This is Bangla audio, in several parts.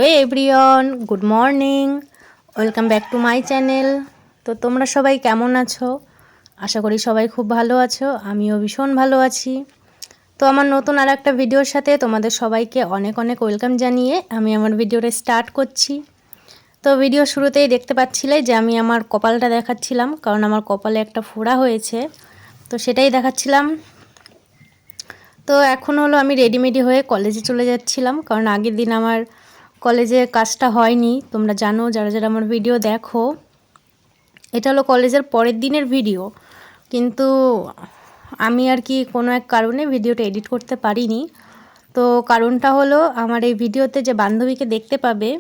Hello everyone, good morning, welcome back to my channel. তো তোমরা সবাই কেমন আছো? আশা করি সবাই খুব ভালো আছো, আমিও ভীষণ ভালো আছি। তো আমার নতুন আর একটা ভিডিওর সাথে তোমাদের সবাইকে অনেক অনেক ওয়েলকাম জানিয়ে আমি আমার ভিডিওটা স্টার্ট করছি। তো ভিডিও শুরুতেই দেখতে পাচ্ছিলে যে আমি আমার কপালটা দেখাচ্ছিলাম, কারণ আমার কপালে একটা ফোড়া হয়েছে, তো সেটাই দেখাচ্ছিলাম। তো এখন হলো আমি রেডিমেডি হয়ে কলেজে চলে যাচ্ছিলাম, কারণ আগের দিন আমার কলেজে কাজটা হয়নি। তোমরা জানো, যারা যারা আমার ভিডিও দেখো, এটা হলো কলেজের পরের দিনের ভিডিও, কিন্তু আমি আর কি কোনো এক কারণে ভিডিওটা এডিট করতে পারিনি। তো কারণটা হলো, আমার এই ভিডিওতে যে বান্ধবীকে দেখতে পাবে,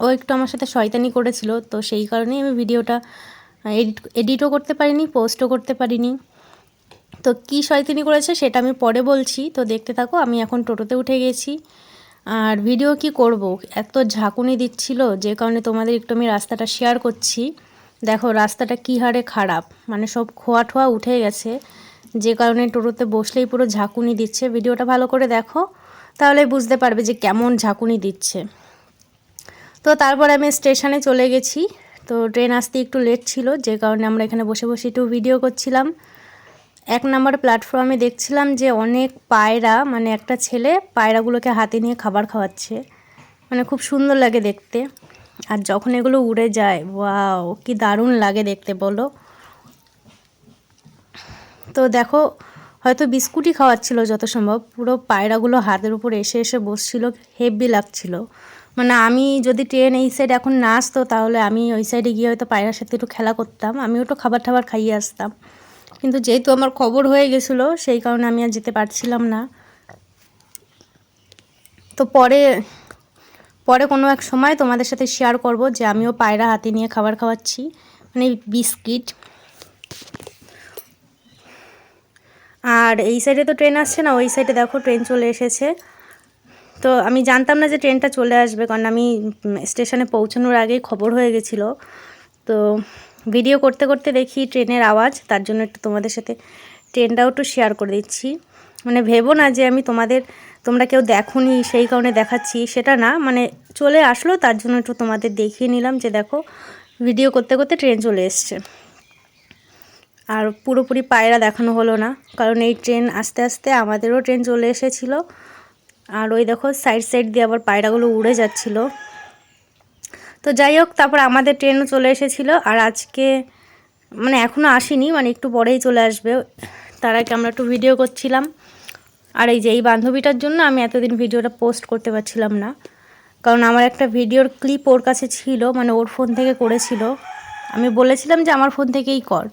ও একটু আমার সাথে শয়তানি করেছিল, তো সেই কারণেই আমি ভিডিওটা এডিটও করতে পারিনি, পোস্টও করতে পারিনি। তো কী শয়তানি করেছে সেটা আমি পরে বলছি, তো দেখতে থাকো। আমি এখন টোটোতে উঠে গেছি, আর ভিডিও কি করব, এত ঝাঁকুনি দিচ্ছিল, যে কারণে তোমাদের একটু আমি রাস্তাটা শেয়ার করছি। দেখো রাস্তাটা কী হারে খারাপ, মানে সব খোয়া ঠোয়া উঠে গেছে, যে কারণে টোটোতে বসলেই পুরো ঝাঁকুনি দিচ্ছে। ভিডিওটা ভালো করে দেখো, তাহলে বুঝতে পারবে যে কেমন ঝাঁকুনি দিচ্ছে। তো তারপর আমি স্টেশনে চলে গেছি। তো ট্রেন আসতে একটু লেট ছিল, যে কারণে আমরা এখানে বসে বসে একটু ভিডিও করছিলাম। 1 নম্বর প্ল্যাটফর্মে দেখছিলাম যে অনেক পায়রা, মানে একটা ছেলে পায়রাগুলোকে হাতে নিয়ে খাবার খাওয়াচ্ছে, মানে খুব সুন্দর লাগে দেখতে। আর যখন এগুলো উড়ে যায়, ওয়াও কি দারুণ লাগে দেখতে বলো। তো দেখো, হয়তো বিস্কুটই খাওয়াচ্ছিল যত সম্ভব, পুরো পায়রাগুলো হাতের উপর এসে এসে বসছিল, হেভি লাগছিল। মানে আমি যদি ট্রেন এই সাইড এখন না আসতো, তাহলে আমি ওই সাইডে গিয়ে হয়তো পায়রার সাথে একটু খেলা করতাম, আমিও একটু খাবার টাবার খাইয়ে আসতাম। কিন্তু যেহেতু আমার খবর হয়ে গেছিলো, সেই কারণে আমি আর যেতে পারছিলাম না। তো পরে পরে কোনো এক সময় তোমাদের সাথে শেয়ার করব যে আমিও পায়রা হাতে নিয়ে খাবার খাওয়াচ্ছি, মানে বিস্কিট। আর এই সাইডে তো ট্রেন আসছে না, ওই সাইডে দেখো ট্রেন চলে এসেছে। তো আমি জানতাম না যে ট্রেনটা চলে আসবে, কারণ আমি স্টেশনে পৌঁছানোর আগেই খবর হয়ে গেছিলো। তো ভিডিও করতে করতে দেখি ট্রেনের আওয়াজ, তার জন্য একটু তোমাদের সাথে ট্রেনটাও একটু শেয়ার করে দিচ্ছি। মানে ভেবো না যে আমি তোমরা কেউ দেখোনি সেই কারণে দেখাচ্ছি, সেটা না, মানে চলে আসলো তার জন্য একটু তোমাদের দেখিয়ে নিলাম যে দেখো ভিডিও করতে করতে ট্রেন চলে এসছে। আর পুরোপুরি পায়রা দেখানো হলো না, কারণ এই ট্রেন আস্তে আস্তে আমাদেরও ট্রেন চলে এসেছিলো। আর ওই দেখো সাইড সাইড দিয়ে আবার পায়রাগুলো উড়ে যাচ্ছিলো। তো যাই হোক, তারপর আমাদের ট্রেনও চলে এসেছিলো। আর আজকে মানে এখনও আসেনি, মানে একটু পরেই চলে আসবে, তার আগে আমরা একটু ভিডিও করছিলাম। আর এই যে এই বান্ধবীটার জন্য আমি এতদিন ভিডিওটা পোস্ট করতে পারছিলাম না, কারণ আমার একটা ভিডিওর ক্লিপ ওর কাছে ছিল, মানে ওর ফোন থেকে করেছিল। আমি বলেছিলাম যে আমার ফোন থেকেই কর,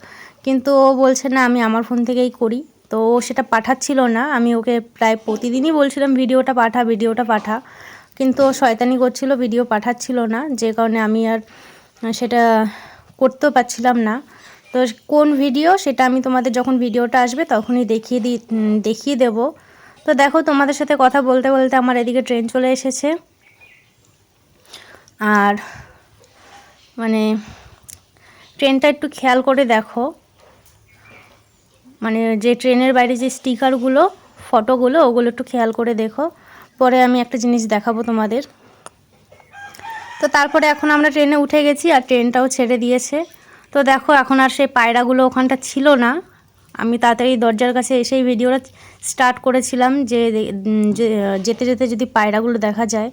কিন্তু ও বলছে না আমি আমার ফোন থেকেই করি। তো ও সেটা পাঠাচ্ছিল না, আমি ওকে প্রায় প্রতিদিনই বলছিলাম ভিডিওটা পাঠা, কিন্তু ও শয়তানি করছিল, ভিডিও পাঠাচ্ছিল না, যে কারণে আমি আর সেটা করতেও পারছিলাম না। তো কোন ভিডিও সেটা আমি তোমাদের যখন ভিডিওটা আসবে তখনই দেখিয়ে দেব। তো দেখো, তোমাদের সাথে কথা বলতে বলতে আমার এদিকে ট্রেন চলে এসেছে। আর মানে ট্রেনটা একটু খেয়াল করে দেখো, মানে যে ট্রেনের বাইরে যে স্টিকারগুলো, ফটোগুলো, ওগুলো একটু খেয়াল করে দেখো, পরে আমি একটা জিনিস দেখাবো তোমাদের। তো তারপরে এখন আমরা ট্রেনে উঠে গেছি, আর ট্রেনটাও ছেড়ে দিয়েছে। তো দেখো এখন আর সেই পায়রাগুলো ওখানটা ছিল না। আমি তাড়াতাড়ি দরজার কাছে এসেই ভিডিওটা স্টার্ট করেছিলাম যে যেতে যেতে যদি পায়রাগুলো দেখা যায়,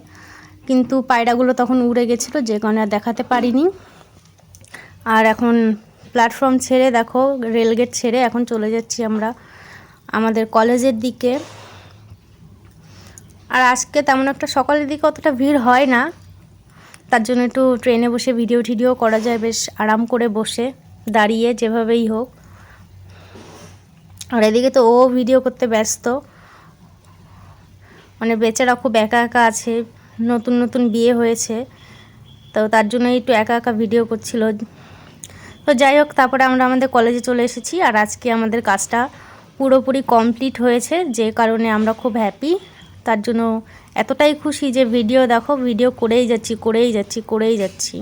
কিন্তু পায়রাগুলো তখন উড়ে গেছিলো, যে কারণে আর দেখাতে পারিনি। আর এখন প্ল্যাটফর্ম ছেড়ে দেখো, রেলগেট ছেড়ে এখন চলে যাচ্ছি আমরা আমাদের কলেজের দিকে। আর আজকে তেমন একটা সকালের দিকে অতটা ভিড় হয় না, তার জন্য একটু ট্রেনে বসে ভিডিও টিডিও করা যায়, বেশ আরাম করে বসে দাঁড়িয়ে যেভাবেই হোক। আর এদিকে তো ও ভিডিও করতে ব্যস্ত, মানে বেচারা খুব একা একা আছে, নতুন নতুন বিয়ে হয়েছে, তো তার জন্য একটু একা একা ভিডিও করছিল। তো যাই হোক, তারপরে আমরা আমাদের কলেজে চলে এসেছি, আর আজকে আমাদের কাজটা পুরোপুরি কমপ্লিট হয়েছে, যে কারণে আমরা খুব হ্যাপি। তার জন্য এতটাই খুশি যে ভিডিও দেখো, ভিডিও করেই যাচ্ছি।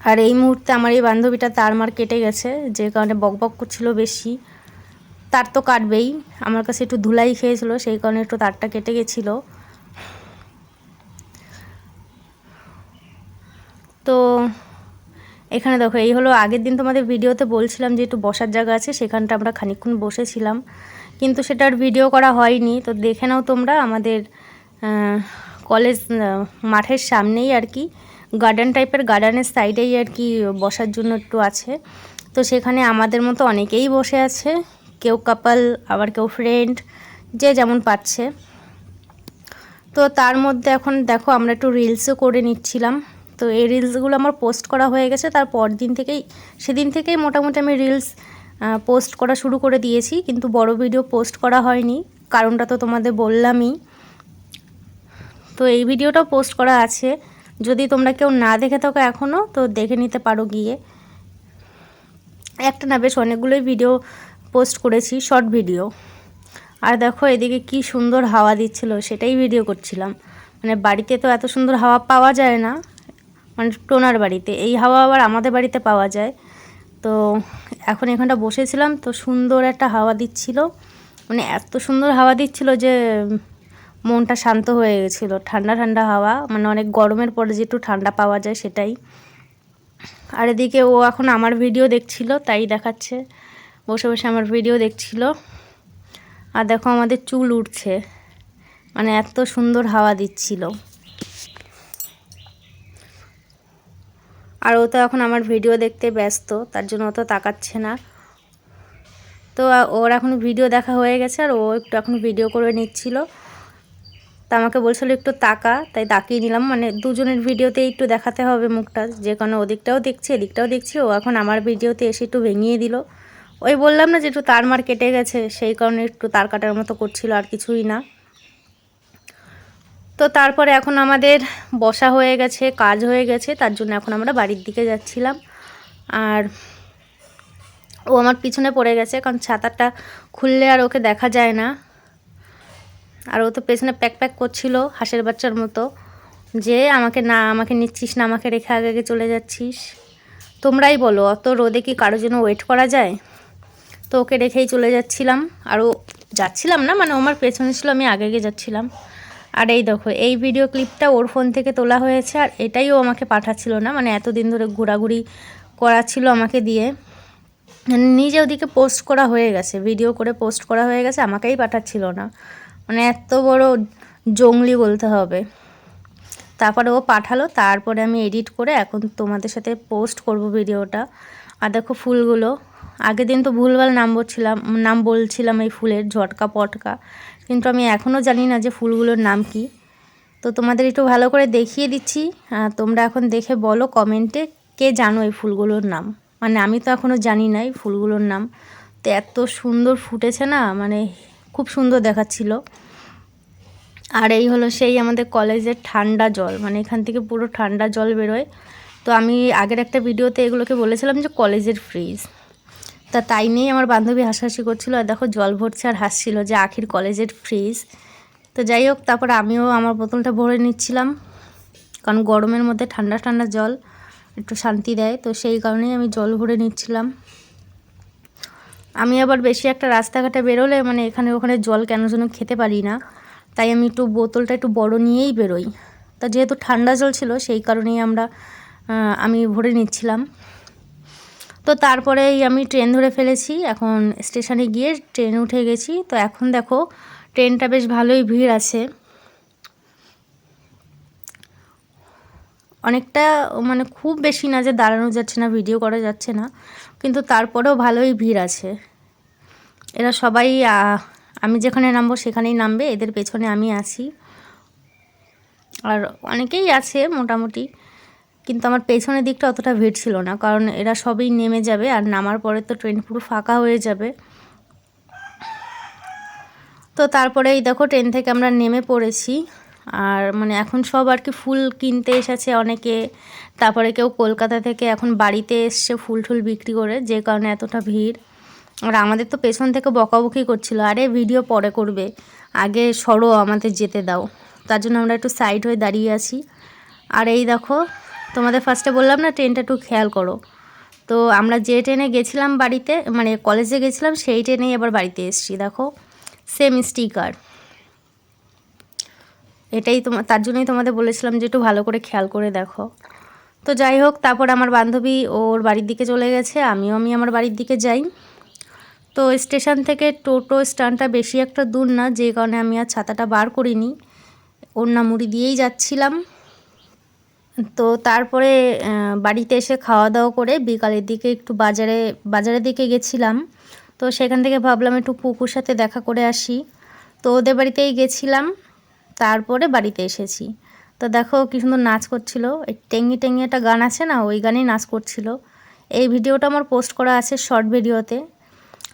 আর এই মুহূর্তে আমার এই বান্ধবীটা তার মার কেটে গেছে, যে কারণে বকবক করছিল বেশি। তার তো কাটবেই, আমার কাছে একটু ধুলাই খেয়েছিল, সেই কারণে একটু তারটা কেটে গেছিলো। তো এখানে দেখো, এই হলো আগের দিন তোমাদের ভিডিওতে বলছিলাম যে একটু বসার জায়গা আছে, সেখানটা আমরা খানিকক্ষণ বসেছিলাম, কিন্তু সেটার ভিডিও করা হয়নি। তো দেখে নাও তোমরা, আমাদের কলেজ মাঠের সামনেই আর কি গার্ডেন টাইপের, গার্ডেনের সাইডেই আর কি বসার জন্য একটু আছে। তো সেখানে আমাদের মতো অনেকেই বসে আছে, কেউ কাপল, আবার কেউ ফ্রেন্ড, যে যেমন পাচ্ছে। তো তার মধ্যে এখন দেখো আমরা একটু রিলসও করে নিচ্ছিলাম। তো এই রিলসগুলো আমার পোস্ট করা হয়ে গেছে, তারপর সেদিন থেকেই মোটামুটি আমি রিলস পোস্ট করা শুরু করে দিয়েছি, কিন্তু বড় ভিডিও পোস্ট করা হয়নি, কারণটা তো তোমাদের বললামই। তো এই ভিডিওটাও পোস্ট করা আছে, যদি তোমরা কেউ না দেখে থাকো এখনও, তো দেখে নিতে পারো গিয়ে। একটা না, বেশ অনেকগুলোই ভিডিও পোস্ট করেছি, শর্ট ভিডিও। আর দেখো এদিকে কি সুন্দর হাওয়া দিচ্ছিল, সেটাই ভিডিও করছিলাম। মানে বাড়িতে তো এত সুন্দর হাওয়া পাওয়া যায় না, মানে টোনার বাড়িতে এই হাওয়া আবার আমাদের বাড়িতে পাওয়া যায়। তো এখন এখানটা বসেছিলাম, তো সুন্দর একটা হাওয়া দিচ্ছিল, মানে এত সুন্দর হাওয়া দিচ্ছিল যে মনটা শান্ত হয়ে গেছিলো। ঠান্ডা ঠান্ডা হাওয়া, মানে অনেক গরমের পরে যে একটু ঠান্ডা পাওয়া যায় সেটাই। আর এদিকে ও এখন আমার ভিডিও দেখছিল, তাই দেখাচ্ছে, বসে বসে আমার ভিডিও দেখছিল। আর দেখো আমাদের চুল উঠছে, মানে এত সুন্দর হাওয়া দিচ্ছিল। আর ও তো এখন আমার ভিডিও দেখতে ব্যস্ত, তার জন্য ও তো তাকাচ্ছে না। তো ওর এখন ভিডিও দেখা হয়ে গেছে, আর ও একটু এখন ভিডিও করে নিচ্ছিল। তা আমাকে বলছিল একটু তাকা, তাই তাকিয়ে নিলাম, মানে দুজনের ভিডিওতেই একটু দেখাতে হবে মুখটা, যে কারণে ওদিকটাও দেখছি এদিকটাও দেখছি। ও এখন আমার ভিডিওতে এসে একটু ভেঙিয়ে দিল। ওই বললাম না যে একটু তার মার কেটে গেছে, সেই কারণে একটু তার কাটার মতো করছিল, আর কিছুই না। তো তারপরে এখন আমাদের বসা হয়ে গেছে, কাজ হয়ে গেছে, তার জন্য এখন আমরা বাড়ির দিকে যাচ্ছিলাম। আর ও আমার পিছনে পড়ে গেছে, কারণ ছাতাটা খুললে আর ওকে দেখা যায় না। আর ও তো পেছনে প্যাক প্যাক করছিল হাঁসের বাচ্চার মতো, যে আমাকে নিচ্ছিস না, আমাকে রেখে আগে আগে চলে যাচ্ছিস। তোমরাই বলো, অত রোদে কি কারোর জন্য ওয়েট করা যায়? তো ওকে রেখেই চলে যাচ্ছিলাম, আর ও যাচ্ছিলাম না, মানে আমার পেছনে ছিল, আমি আগে আগে যাচ্ছিলাম। আর এই দেখো, এই ভিডিও ক্লিপটা ওর ফোন থেকে তোলা হয়েছে, আর এটাই ও আমাকে পাঠাচ্ছিল না, মানে এতদিন ধরে ঘোরাঘুরি করাচ্ছিল আমাকে দিয়ে। নিজে ওদিকে পোস্ট করা হয়ে গেছে, ভিডিও করে পোস্ট করা হয়ে গেছে, আমাকেই পাঠাচ্ছিল না, মানে এত বড় জংলি বলতে হবে। তারপরে ও পাঠালো, তারপরে আমি এডিট করে এখন তোমাদের সাথে পোস্ট করব ভিডিওটা। আর দেখো ফুলগুলো, আগের দিন তো ভুলভাল নাম বলছিলাম এই ফুলের, ঝটকা পটকা, কিন্তু আমি এখনও জানি না যে ফুলগুলোর নাম কি। তো তোমাদের একটু ভালো করে দেখিয়ে দিচ্ছি, তোমরা এখন দেখে বলো কমেন্টে কে জানো এই ফুলগুলোর নাম। মানে আমি তো এখনও জানি না এই ফুলগুলোর নাম। তো এত সুন্দর ফুটেছে না, মানে খুব সুন্দর দেখাচ্ছিল। আর এই হলো সেই আমাদের কলেজের ঠান্ডা জল, মানে এখান থেকে পুরো ঠান্ডা জল বেরোয়। তো আমি আগের একটা ভিডিওতে এগুলোকে বলেছিলাম যে কলেজের ফ্রিজ, তাই নিয়েই আমার বান্ধবী হাসাহাসি করছিল, আর দেখো জল ভরছে আর হাসছিল যে আখির কলেজের ফ্রিজ। তো যাই হোক, তারপর আমিও আমার বোতলটা ভরে নিচ্ছিলাম, কারণ গরমের মধ্যে ঠান্ডা ঠান্ডা জল একটু শান্তি দেয়, তো সেই কারণেই আমি জল ভরে নিচ্ছিলাম। আমি আবার বেশি একটা রাস্তাঘাটে বেরোলে, মানে এখানে ওখানে জল কেন যেন খেতে পারি না, তাই আমি একটু বোতলটা একটু বড় নিয়েই বেরোই। তা যেহেতু ঠান্ডা জল ছিল, সেই কারণেই আমি ভরে নিচ্ছিলাম। তো তারপরেই আমি ট্রেন ধরে ফেলেছি, এখন স্টেশনে গিয়ে ট্রেনে উঠে গেছি। তো এখন দেখো ট্রেনটা বেশ ভালোই ভিড় আছে, অনেকটা, মানে খুব বেশি না যে দাঁড়ানো যাচ্ছে না, ভিডিও করা যাচ্ছে না, কিন্তু তারপরেও ভালোই ভিড় আছে। এরা সবাই আমি যেখানে নামবো সেখানেই নামবে, এদের পেছনে আমি আছি। আর অনেকেই আছে মোটামুটি, কিন্তু আমার পেছনের দিকটা অতটা ভিড় ছিল না, কারণ এরা সবই নেমে যাবে, আর নামার পরে তো ট্রেন পুরো ফাঁকা হয়ে যাবে। তো তারপরেই দেখো ট্রেন থেকে আমরা নেমে পড়েছি, আর মানে এখন সব আর কি ফুল কিনতে এসেছে অনেকে, তারপরে কেউ কলকাতা থেকে এখন বাড়িতে এসছে ফুল টুল বিক্রি করে, যে কারণে এতটা ভিড়। আর আমাদের তো পেছন থেকে বকাবকি করছিল, আরে ভিডিও পরে করবে, আগে সরো, আমাদের যেতে দাও। তার জন্য আমরা একটু সাইড হয়ে দাঁড়িয়ে আছি। আর এই দেখো, তোমাদের ফার্স্টে বললাম না ট্রেনটা একটু খেয়াল করো। তো আমরা যে ট্রেনে গেছিলাম বাড়িতে, মানে কলেজে গেছিলাম, সেই ট্রেনেই আবার বাড়িতে এসেছি। দেখো সেম স্টিকার, তার জন্যই তোমাদের বলেছিলাম যে একটু ভালো করে খেয়াল করে দেখো। তো যাই হোক, তারপর আমার বান্ধবী ওর বাড়ির দিকে চলে গেছে, আমি আমার বাড়ির দিকে যাই। তো স্টেশন থেকে টোটো স্ট্যান্ডটা বেশি একটা দূর না, যে কারণে আমি আর ছাতাটা বার করিনি, ওড়না মুড়ি দিয়েই যাচ্ছিলাম। তো তারপরে বাড়িতে এসে খাওয়া দাওয়া করে বিকালের দিকে একটু বাজারের দিকে গেছিলাম। তো সেখান থেকে ভাবলাম একটু পুকুর সাথে দেখা করে আসি, তো ওদের বাড়িতেই গেছিলাম, তারপরে বাড়িতে এসেছি। তো দেখো কী সুন্দর নাচ করছিল, এই টেঙ্গি টেঙ্গি একটা গান আছে না, ওই গানেই নাচ করছিল। এই ভিডিওটা আমার পোস্ট করা আছে শর্ট ভিডিওতে।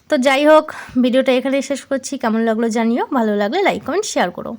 তো যাই হোক, ভিডিওটা এখানেই শেষ করছি। কেমন লাগলো জানিও, ভালো লাগলে লাইক কমেন্ট শেয়ার করো।